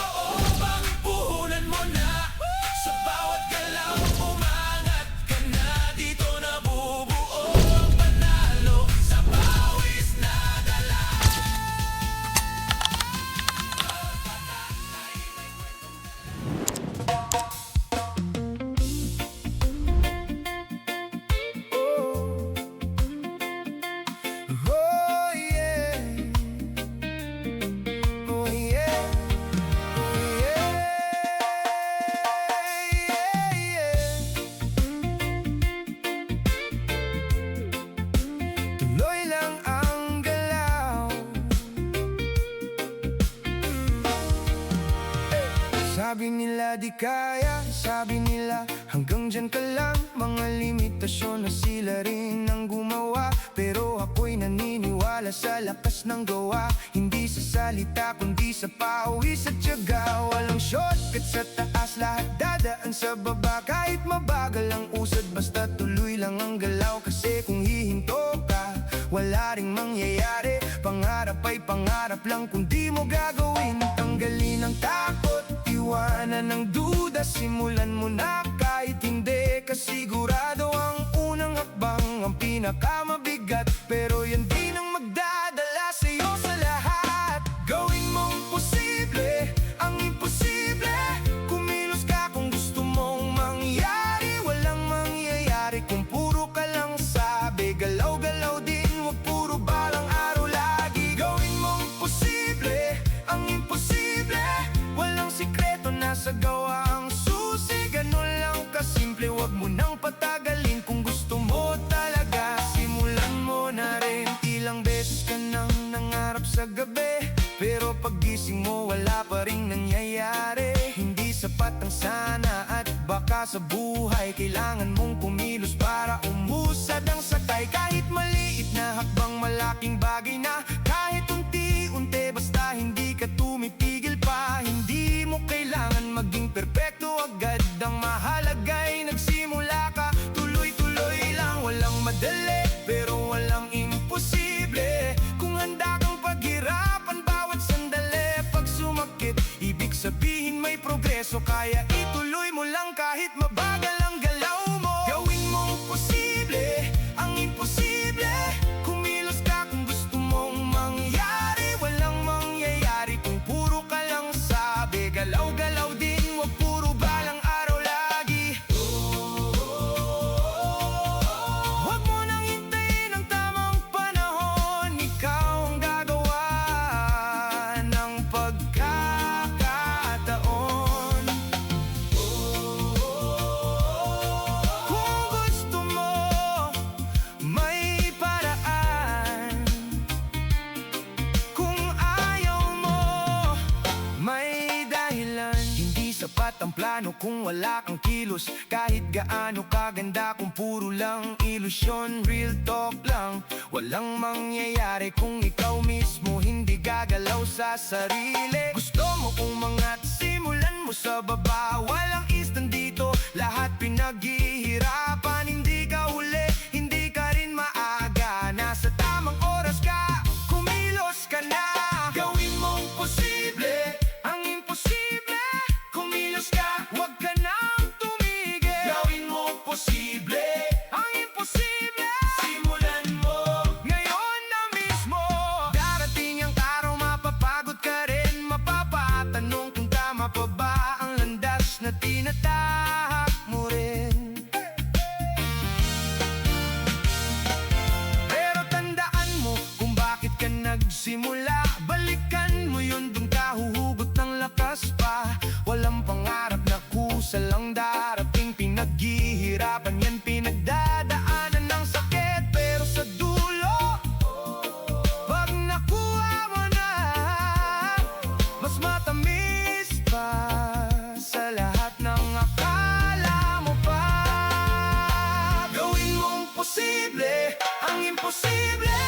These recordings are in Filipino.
loobang puhunan mo na. Sa bawat galaw umangat ka na. Dito nabubuo ang panalo sa pawis na dala. Oh yeah, oh yeah, oh yeah, yeah. Tuloy lang ang galaw. Sabi nila di kaya, sabi nila hanggang dyan ka lang. Mga limitasyon na sila rin ang gumawa. Pero ako'y naniniwala sa lakas ng gawa. Hindi sa salita kundi sa pawis at tiyaga. Walang shortcut sa taas, lahat dadaan sa baba. Kahit mabagal ang usad, basta tuloy lang ang galaw. Kasi kung hihinto ka, wala ring mangyayari. Pangarap ay pangarap lang kung di mo gagawin. Tanggalin ang takot, iwanan ang duda. Simulan mo na kahit hindi ka sigurado. Ang unang hakbang ang pinakamabigat, pero yan din ang magdadala sa'yo sa lahat. Gawin mong posible ang imposible. Kumilos ka kung gusto mong mangyari. Walang mangyayari kung puro ka lang sabi. Galaw-galaw din, wag puro balang araw lagi. Gawin mong posible ang imposible. Walang sikreto, nasa gawa ang susi. Ganun lang kasimple, wag mo nang patagalin. Kung gusto mo talaga, simulan mo na rin. Ilang beses ka nang nangarap sa gabi, pero paggising mo wala pa ring nangyayari. Hindi sapat ang sana at baka sa buhay kailangan mong kumilos para umusad ang sakay. Kahit maliit na hakbang, malaking bagay na. Kahit unti-unti, basta hindi ka tumipigil pa. Hindi mo kailangan maging perpekto agad. Ang mahalaga'y nagsimula ka. Tuloy-tuloy lang, walang madali, pero walang imposible. Kung handa kang paghirapan bawat sandali. Pag sumakit, ibig sabihin may progreso. Kaya ituloy mo lang kahit mabagal ang galaw mo. Gawin mong posible ang imposible. Kumilos ka kung gusto mong mangyari. Walang mangyayari kung puro ka lang sabi. Galaw-galaw din, wag puro balang araw lagi. Wag mo nang hintayin ang tamang panahon. Ikaw ang gagawa ng pagkakataon. Kung gusto mo, may paraan. Kung ayaw mo, may dahilan. Hindi sapat ang plano kung wala kang kilos. Kahit gaano kaganda kung puro lang ilusyon. Real talk lang, walang mangyayari kung ikaw mismo hindi gagalaw sa sarili. Gusto mo umangat, simulan mo sa baba. Walang instant dito, lahat pinaghihirapan. Hindi ka huli, hindi ka rin maaga. Nasa tamang oras ka, kumilos ka na. Gawin mong posible ang imposible. Kumilos ka, wag ka nang tumigil. Gawin mong posible ang imposible. Simulan mo ngayon na mismo. Darating ang araw, mapapagod ka rin. Mapapatanong kung tama pa ba ang landas na tinatahak mo rin. Pero tandaan mo kung bakit ka nagsimula. Balikan mo yun, dun ka huhugot ng lakas pa. Walang pangarap na kusa lang darating. Pinaghihirapan yan, pinagdadaanan ng sakit. Pero sa dulo, pag nakuha mo na, mas matamis pa sa lahat ng akala mo pa. Gawin mong posible ang imposible.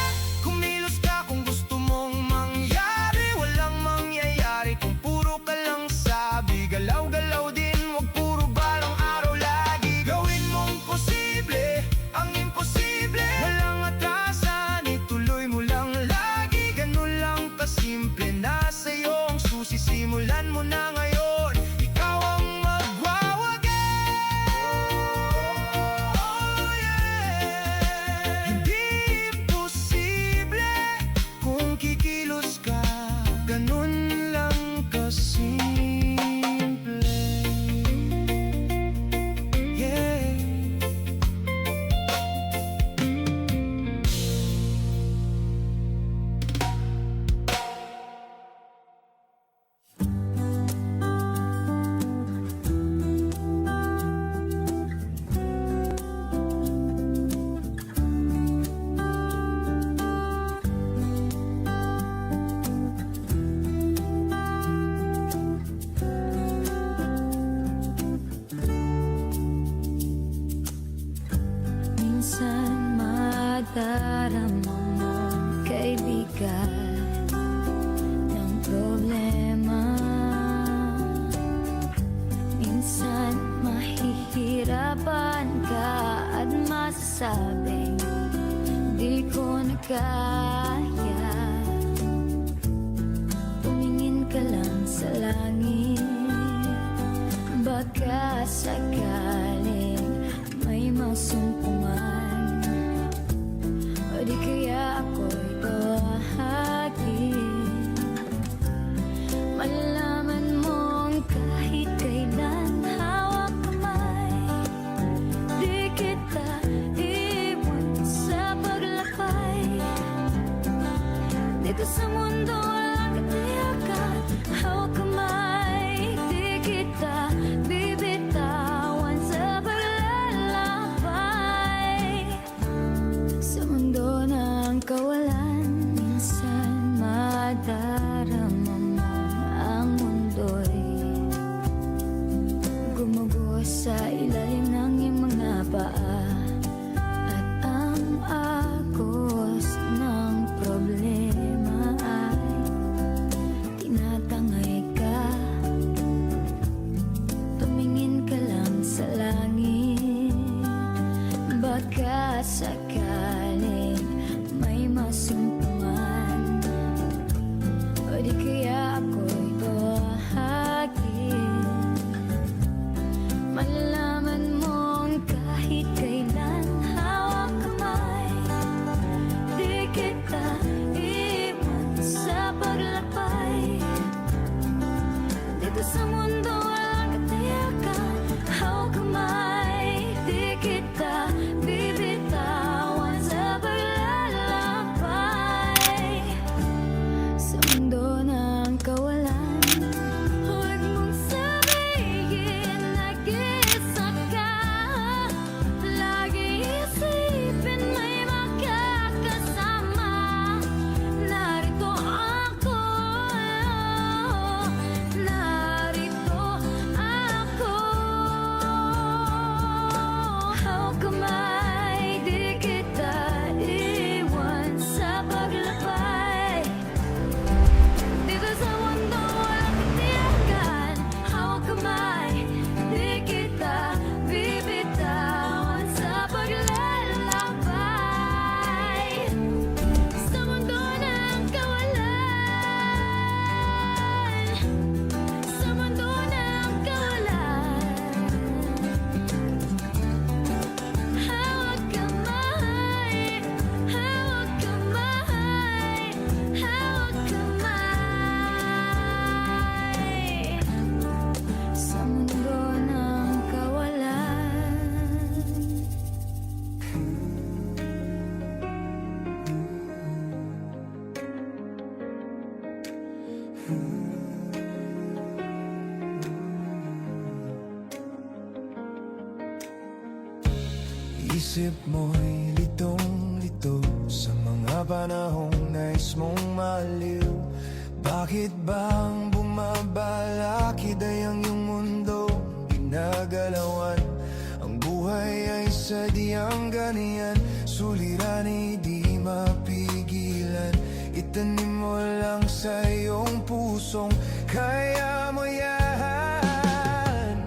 Kumilos ka kung gusto mong mangyari. Walang mangyayari kung puro ka lang sabi. Galaw-galaw din, wag puro balang araw lagi. Gawin mong posible ang imposible. Walang atrasan, ituloy mo lang lagi. Ganun lang kasimple, nasa iyo ang susi. Simulan mo na di ko na kaya. Tumingin ka lang sa langit, baka sakaling may masumpungan, o di kaya ako'y tawagin. Malalaman mong kahit kailan hawak kamay, di kita iwan sa paglakbay. Dito sa mundo walang katiyakan, hawak kamay, di kita bibitawan sa paglalakbay. Sa mundo ng kawalan, minsan madarama mo ang mundo'y gumugo sa ilalim ng iyong mga paa, at ang agos ng problema ay tinatangay ka. Tumingin ka lang sa langit, baka sakaling may masumpungan, o di kaya ako'y tawagin. Malalaman mong kahit kailan hawak kamay, di kita iwan sa paglakbay. Dito sa mundo walang katiyakan, hawak kamay, di kita bibitawan sa paglalakbay. Sa mundo ng kawalan, huwag mong sabihin nag-isa ka. Lagi isipin may makakasama. Narito ako, narito ako. Hawak kamay, di kita iwan sa paglakbay. Dito sa mundo walang katiyakan, hawak kamay, di kita bibitawan sa paglalakbay. Sa mundo ng kawalan, sa mundo ng kawalan, hawak kamay, hawak kamay, hawak kamay. Sa mundo ng kawalan. Isip mo'y litong-lito sa mga panahong nais mong maliw. Bakit bang bumabalakid ay ang iyong mundo ginagalawan? Ang buhay ay sadyang ganyan, suliranin di mapigilan. Itanim mo lang sa iyong pusong kaya mo yan.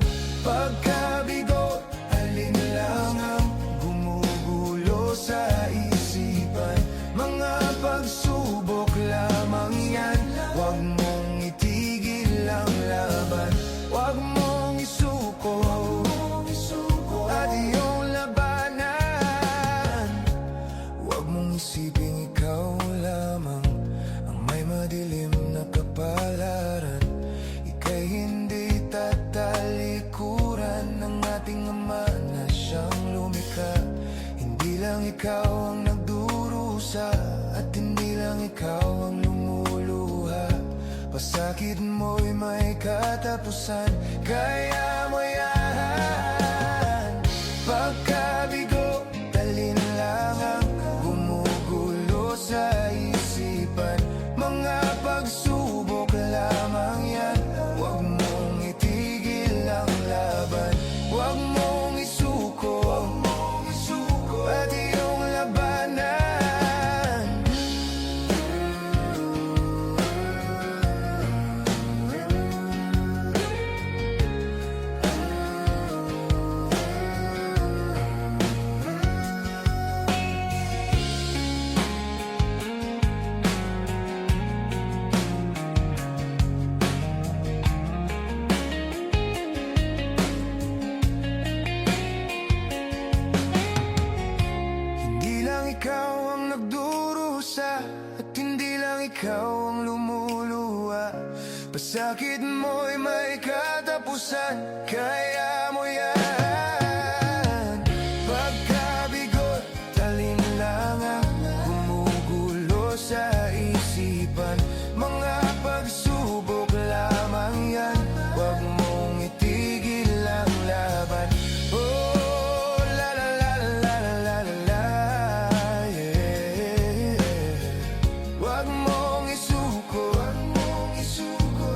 Pagkabigo, alin lang ang gumugulo sa isipan? Mga pagsubok lamang yan, huwag mong itigil ang laban. Huwag mong isuko at iyong labanan. Huwag mong isiping ikaw lamang ang may madilim na kapalaran. Ika'y hindi tatalikuran ng ating Ama na siyang lumikha. Hindi lang ikaw ang nagdurusa at hindi lang ikaw ang lumuluha. Pasakit mo'y may katapusan, kaya mo yan. Pagkabigo, talin lang ang gumugulo sa isipan. Mga pagsubok lamang yan, huwag mong itigil ang laban. Huwag mong isuko at iyong labanan. ikaw ang lumuluwa. Pasakit mo'y may katapusan, kaya mo yan. Pagkabigot, alinlangan, gumugulo sa isipan. Mga pagsubok lamang yan, huwag mong itigil ang laban. Oh, la la la la la la la la, yeah. Huwag mong isuko,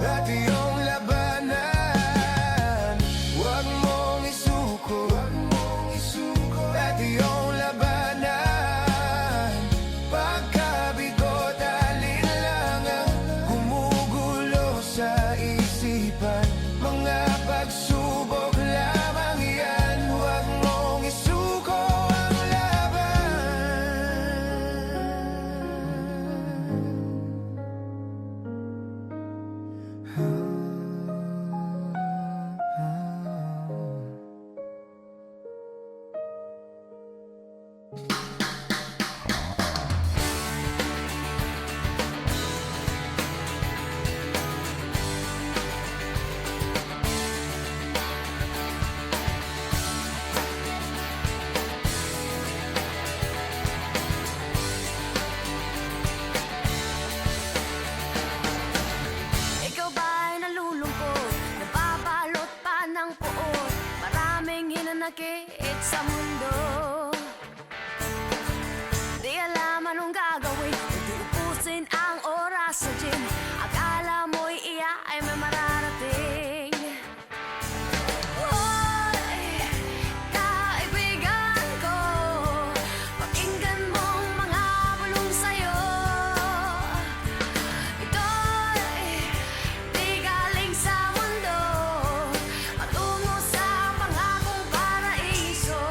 at iyong labanan. Huwag mong isuko, at iyong labanan. Pagkabigot, alinlangan, gumugulo sa isipan. Mga pagsubok lamang yan, huwag mong isuko ang laban. Ikaw ba'y nalulungkot? Nababalot pa ng puot? Maraming hinanakit sa mundo. Di alam anong gagawin, hindi upusin ang oras sa gym. Akala mo'y iya ay may mararating. Hoy, kaibigan ko, pakinggan mong mga bulong sa'yo. Ito'y di galing sa mundo, patungo sa pangakong paraiso.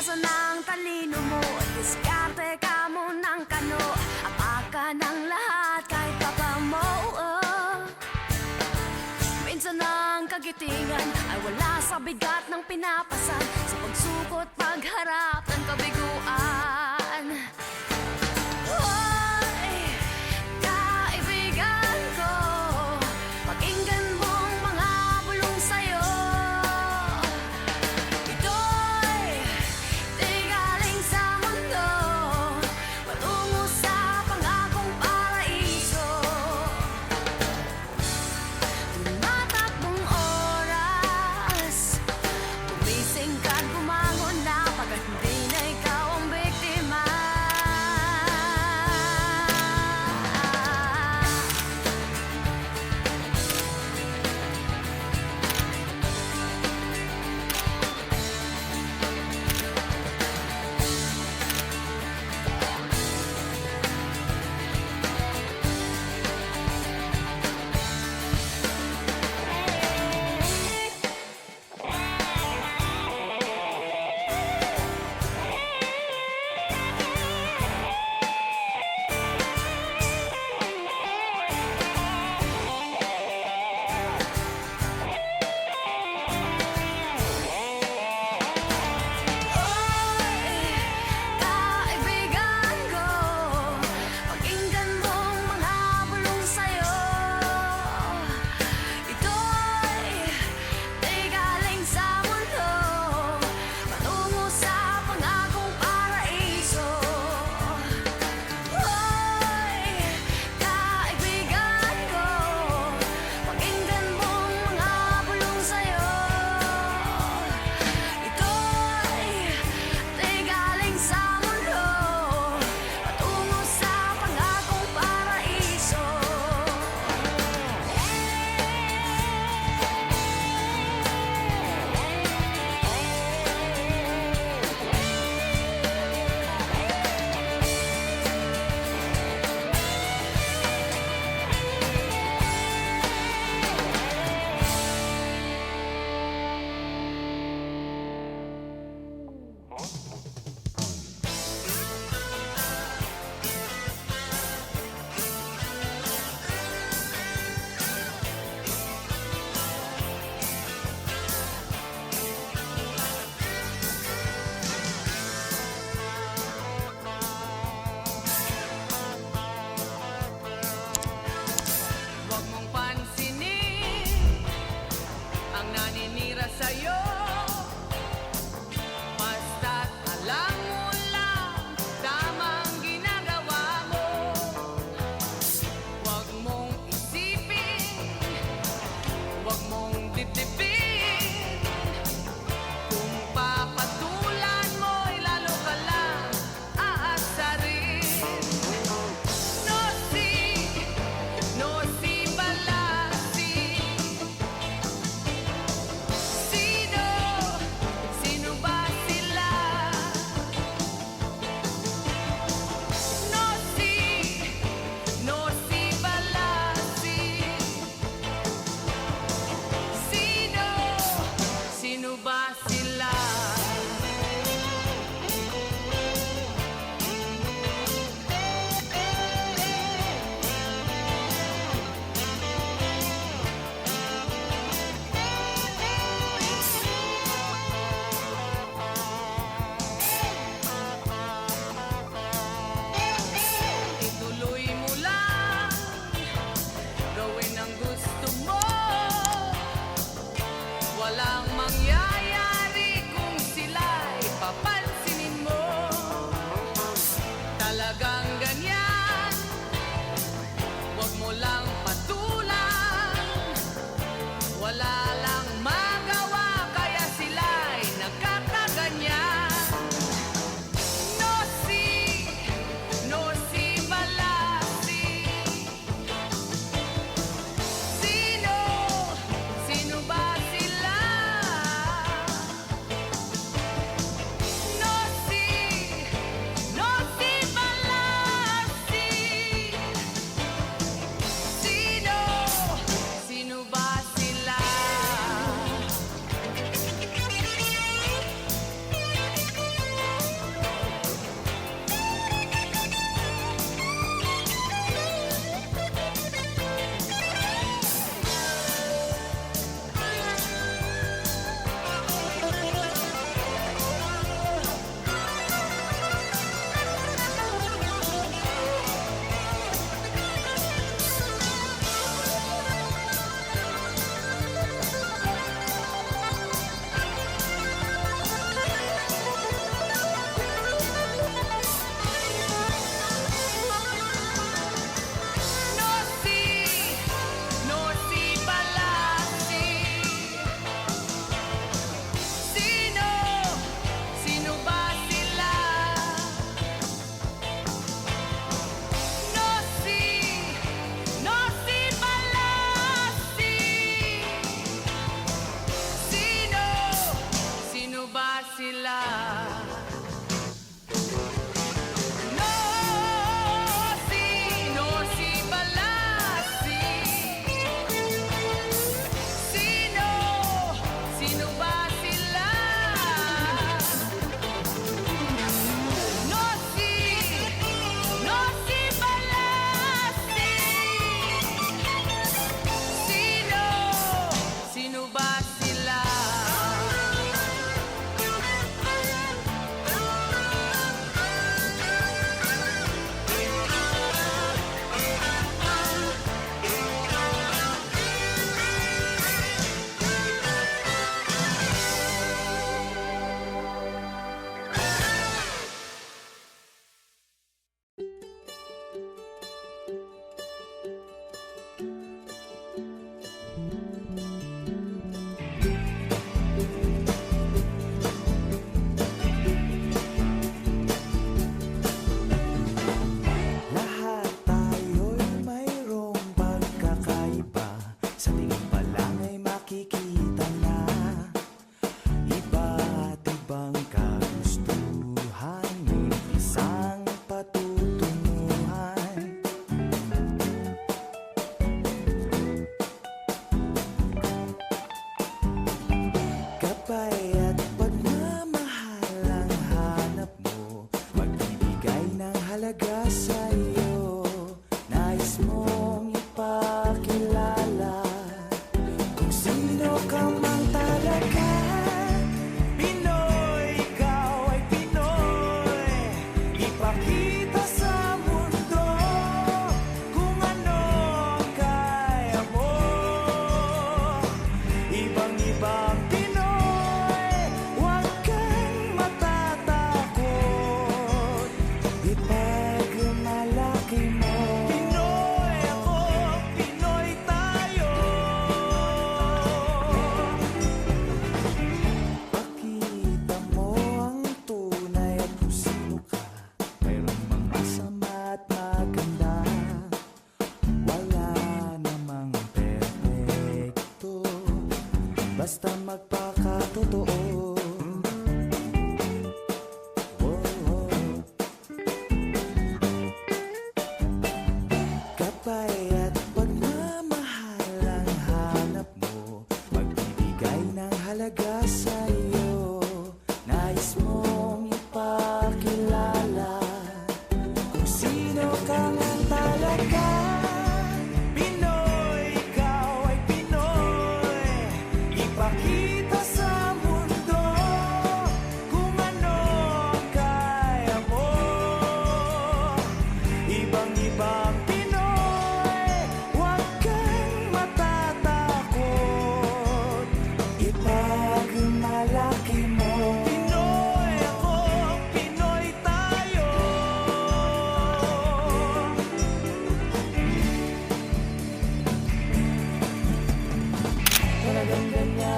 Asan ang talino mo? Diskarte ka mo ng kano. Apaka ng lahat kahit papa mo. Minsan ang kagitingan ay wala sa bigat ng pinapasan. Sa pagsukot, pagharap ng kabiguan. Hoy, kaibigan ko, pakinggan mong mga bulong sa'yo. Ito'y di galing sa mundo, patungo sa pangakong paraiso. Tumatakbong oras, gumising ka't bumangon na pagkat hindi gawin ang gusto mo. Walang mangyayari kung sila'y papansinin mo. Talagang ganyan, huwag mo lang patulan. Wala lang magawa kaya sila'y nagkakaganyan. No si balasi. Sino ba sila? No si balasi.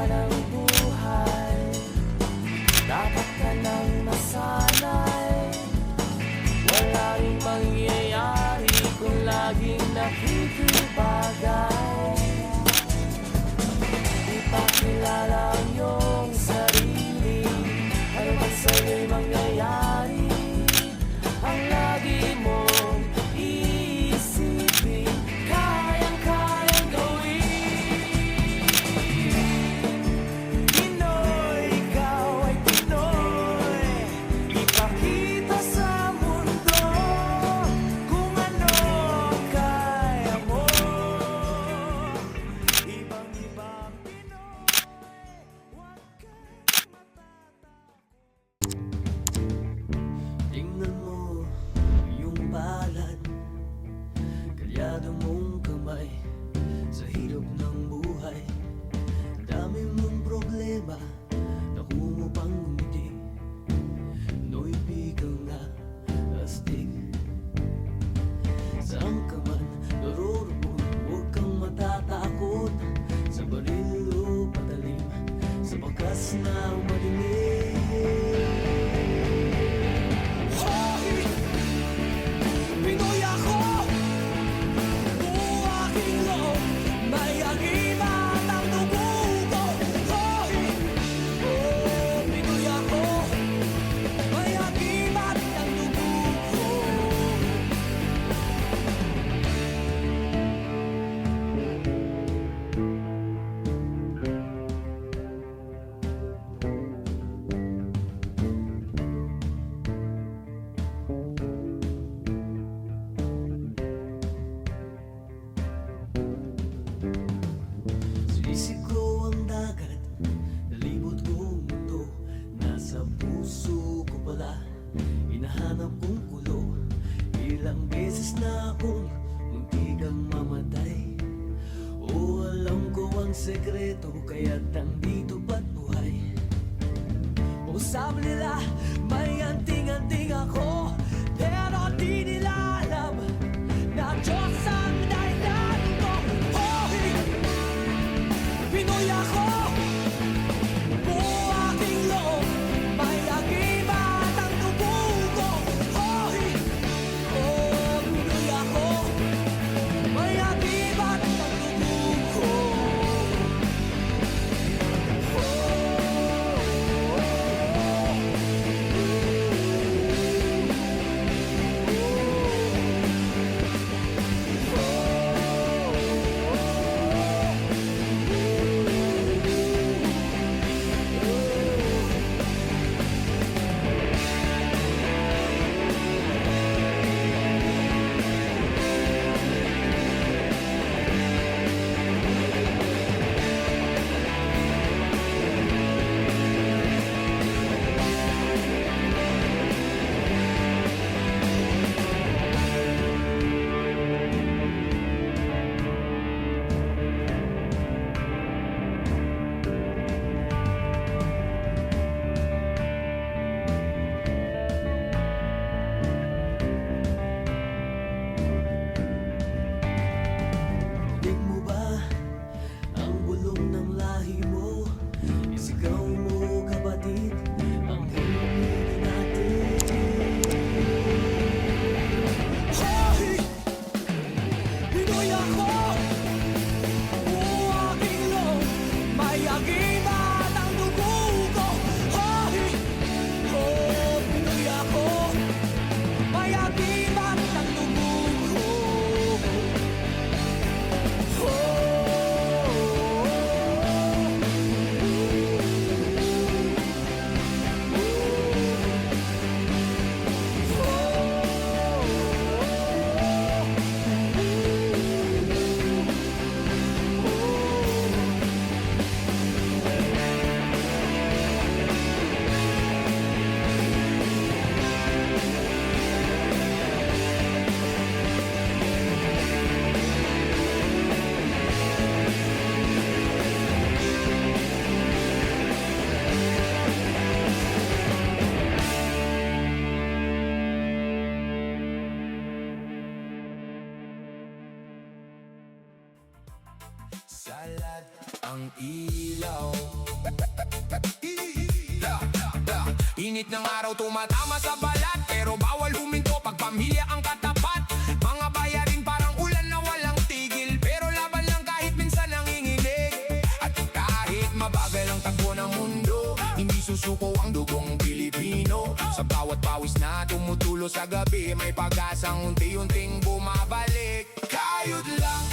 ng buhay. Dapat ka nang masanay. Wala ring mangyayari kung laging nakikibagay. Ipakilala ang iyong sarili. Ano man sa'yo'y mangyayari, ang lagi mong iisipin, kayang-kayang gawin. Pinoy, ikaw ay Pinoy. Ipakita sa mundo kung ano ang kaya mo. Ibang-ibang Pinoy, huwag kang tingnan mo yung palad, kalyado mong kamay sa hirap ng buhay. Dami mong problema, naku mo pang ngumiti. Noy bigang nga astig. Saan ka man naroroon, huwag kang matatakot. Sa baril o patalim, sa bakas na madilim. Hoy! Pinoy ako! Buo aking loob, may agimat ang dugo ko. Hoy! Oh, Pinoy ako, may agimat ang dugo ko. Sisig ko ang dagat, nalibot ko ang mundo. Nasa puso ko pala, hinahanap kong kulo. Ilang beses na akong muntikang mamatay. O alam ko ang sekreto, kaya't nandito ba't buhay. O sabi nila, may anting-anting ako, pero di nila alam na Diyos ang dahilan ko. Hoy! Pinoy ako, buo aking loob, may agimat ang dugo ko. Hoy! Oh, Pinoy ako, may agimat ang dugo ko. Salad ang ilaw. Init ng araw tumatama sa balat, pero bawal huminto pag pamilya ang katapat. Mga bayarin parang ulan na walang tigil, pero laban lang kahit minsan nanginginig. At kahit mabagal ang takbo ng mundo, hindi susuko ang dugong Pilipino. Sa bawat pawis na tumutulo sa gabi, may pag-asang unti-unting bumabalik. Kayod lang,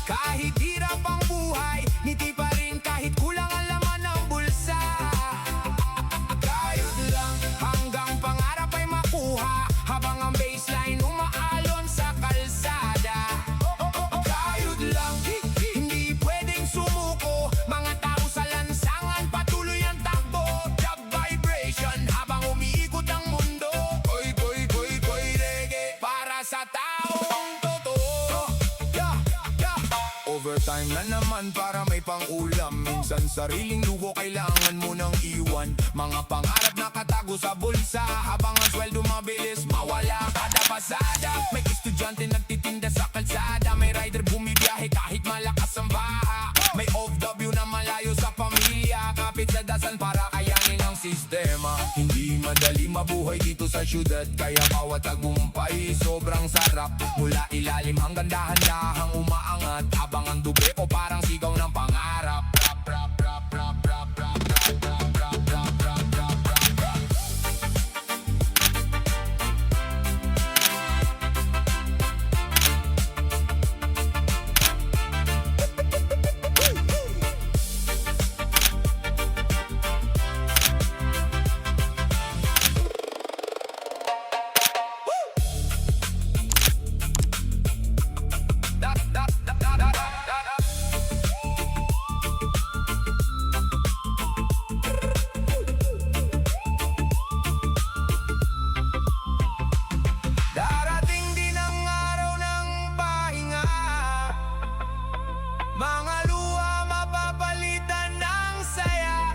kahit hirap ang buhay, ngiti pa rin kahit kulang ang laman ng bulsa. Kayod lang, hanggang pangarap ay makuha, habang ang baseline umaalon sa kalsada. Kayod lang, hindi pwedeng sumuko, mga tao sa lansangan patuloy ang takbo. The vibration habang umiikot ang mundo. Koy reggae para sa taong totoo. Overtime na naman para may pang-ulam. Minsan sariling lugo kailangan mo nang iwan. Mga pangarap na katago sa bulsa, habang ang sweldo mabilis mawala kada pasada. May estudyante nagtitinda sa kalsada, may rider bumibiyahe kahit malakas ang baha. May OFW na malayo sa pamilya, kapit sa dasan para kayanin ang sistema. Hindi madali mabuhay dito sa syudad, kaya bawat tagumpay sobrang sarap. Mula ilalim hanggang dahan-dahang umaangat, habang ang dube ko parang sigaw ng pangarap. Darating din ang araw ng pahinga, mga luha mapapalitan ng saya.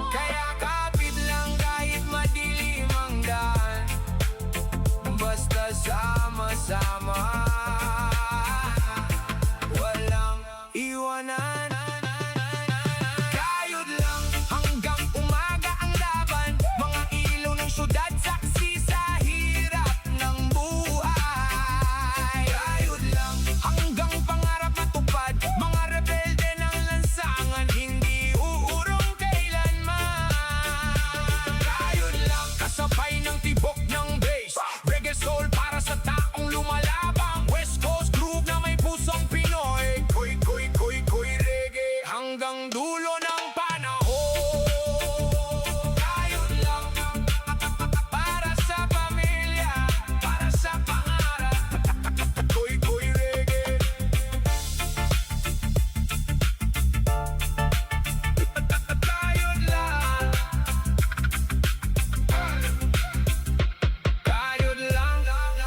Kaya kapit lang kahit madilim ang daan, basta sama-sama, walang iwanan. Kayod lang hanggang umaga ang laban, mga ilaw ng syudad saksi sa hirap ng buhay. Kayod lang hanggang pangarap matupad, mga rebelde ng lansangan hindi uurong kailanman. Kayod lang kasabay ng tibok ng bass, reggae soul para sa taong lumalabang. West Coast groove na may pusong Pinoy. Koy reggae hanggang dulo ng panahon. Kayod lang para sa pamilya, para sa pangarap. Koy reggae. Kayod lang. Kayod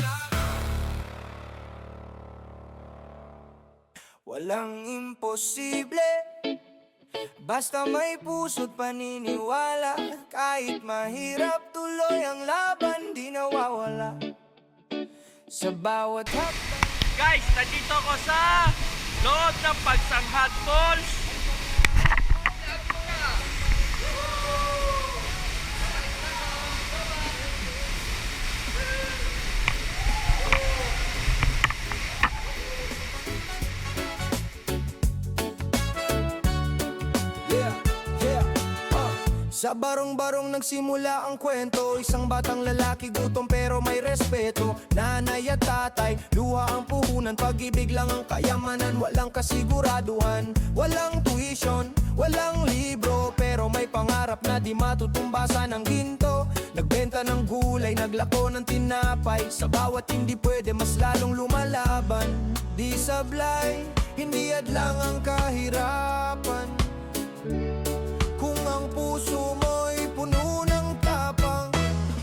lang. Walang imposible, basta may puso't paniniwala. Kahit mahirap tuloy ang laban, di nawawala. Sa bawat hakbang. Guys, nandito ko sa loob ng Pagsanghad Falls. Sa barong-barong nagsimula ang kwento, isang batang lalaki gutom pero may respeto. Nanay at tatay, luha ang puhunan, pag-ibig lang ang kayamanan. Walang kasiguraduhan, walang tuition, walang libro, pero may pangarap na di matutumbasan ng ginto. Nagbenta ng gulay, naglako ng tinapay, sa bawat hindi pwede mas lalong lumalaban. Di sablay, hindi adlang ang kahirapan, kung ang puso mo'y puno ng tapang.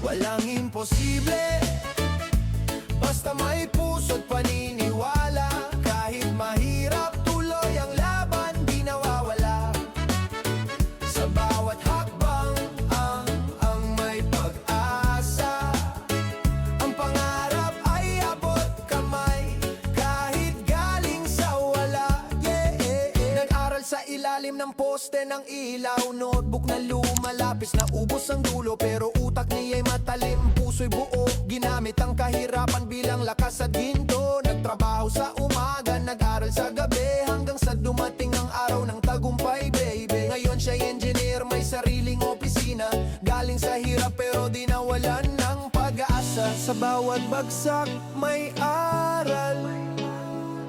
Walang imposible, basta may puso't paniniwala. Kahit mahirap tuloy ang laban, di nawawala. Sa bawat hakbang ang may pag-asa, ang pangarap ay abot kamay. Kahit galing sa ilalim ng poste ng ilaw. Notebook na lumalapis na ubos ang dulo, pero utak niya'y matalim, puso'y buo. Ginamit ang kahirapan bilang lakas at ginto. Nagtrabaho sa umaga, nag-aral sa gabi, hanggang sa dumating ang araw ng tagumpay, baby. Ngayon siya'y engineer, may sariling opisina. Galing sa hirap pero di nawalan ng pag-asa. Sa bawat bagsak may aral,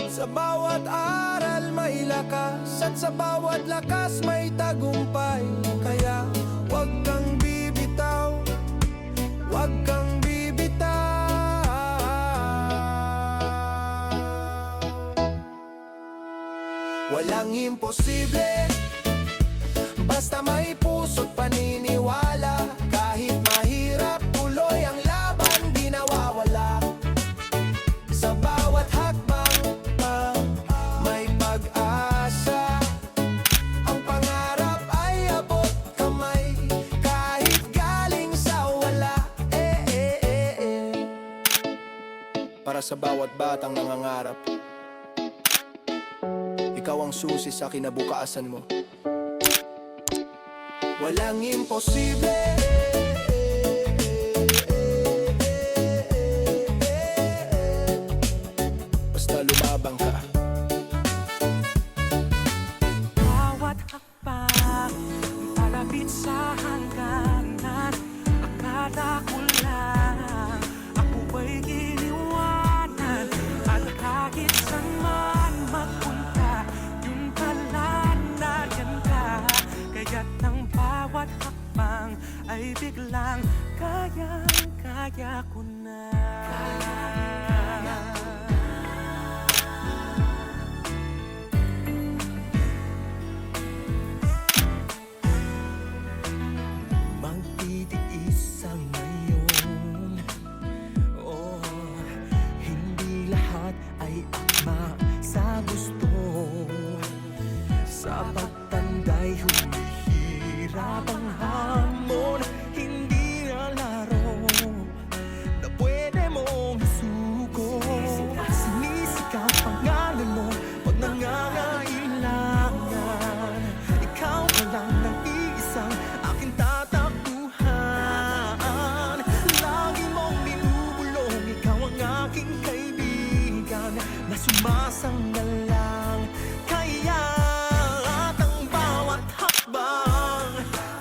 sa bawat aral may lakas, at sa bawat lakas may tagumpay. Kaya wag kang bibitaw, wag kang bibitaw. Walang imposible, basta may puso't paniniwala. Kahit mahirap, tuloy ang laban, di nawawala. Sa bawat hakbang may pag-asa, ang pangarap ay abot kamay, kahit galing sa wala. Para sa bawat batang nangangarap, ikaw ang susi sa kinabukasan mo. Walang imposible, basta lumabang ka. Bawat hakbang palapit sa hangganan, akala ko lang ako ay iniwanan. At kahit saan man magpunta, yun pala nariyan ka. Kaya't ang bawat hakbang ay biglang kayang-kaya ko na. Magtitiis sa ngayon. Oh, hindi lahat ay akma sa gusto. Sa pagtanda'y humihirap ang hamon. Hindi na laro na pwede mong isuko. Sinisigaw pangalan mo pag nangangailangan. Ikaw na lang ng iisang aking tatakbuhan. Lagi mong binubulong, ikaw ang aking kaibigan na sumasanggal lang. Kaya at ang bawat hakbang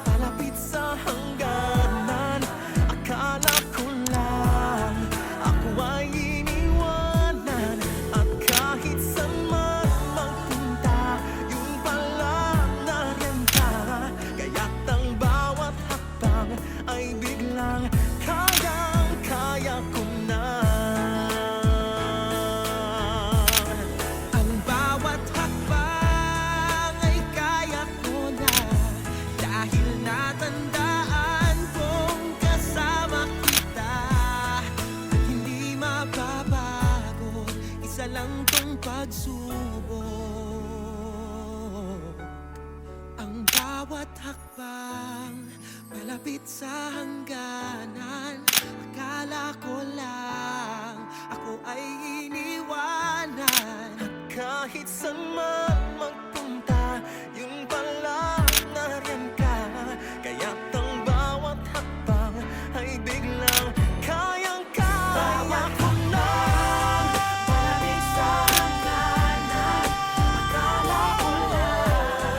palapit sa hangganan, akala ko lang ako ay iniwanan. At kahit saan man magpunta, yun pala nariyan ka. Kaya't ang bawat hakbang ay biglang kayang-kaya ko na. Ang bawat hakbang ay kaya ko na, dahil natandaan kong kasama kita. At hindi mababago, isa lang tong pagsubok. Ang bawat hakbang palapit sa hangganan, akala ko lang ako ay iniwanan. At kahit saan man magpunta, yung pala nariyan ka. Kaya't ang bawat hakbang ay biglang kayang-kaya ko na. Palapit sa hangganan, akala ko lang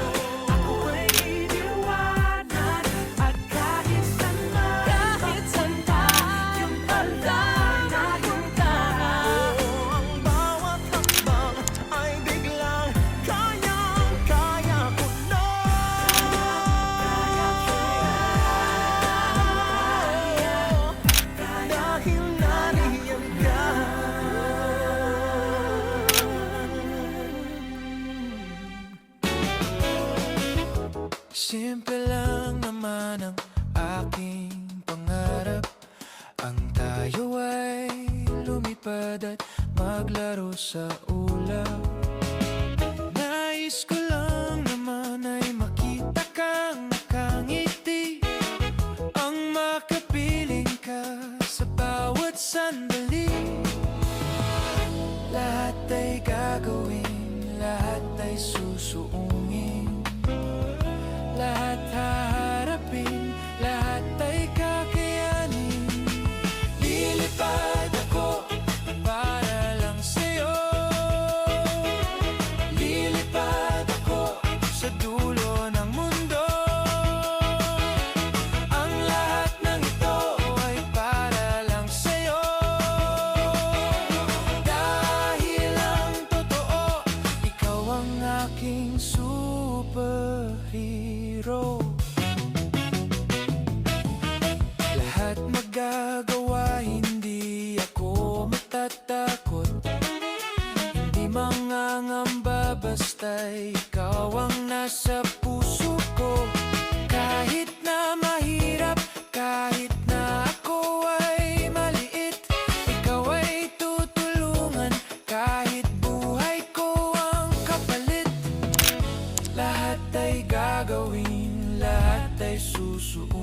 ako ay iniwanan. At kahit saan man magpunta, yung pala nariyan ka. Ang bawat hakbang ay biglang kayang-kaya ko na. Dahil nariyan ka. Simple lang naman ang aking pangarap, ang tayo ay lumipad at maglaro sa ulap. Nais ko lang naman ay makita kang nakangiti, ang makapiling ka sa bawat sandali. Lahat ay gagawin, lahat ay susuungin Basta ikaw ang nasa puso ko. Kahit na mahirap, kahit na ako ay maliit, ikaw ay tutulungan kahit buhay ko ang kapalit. Lahat ay gagawin, lahat ay susuot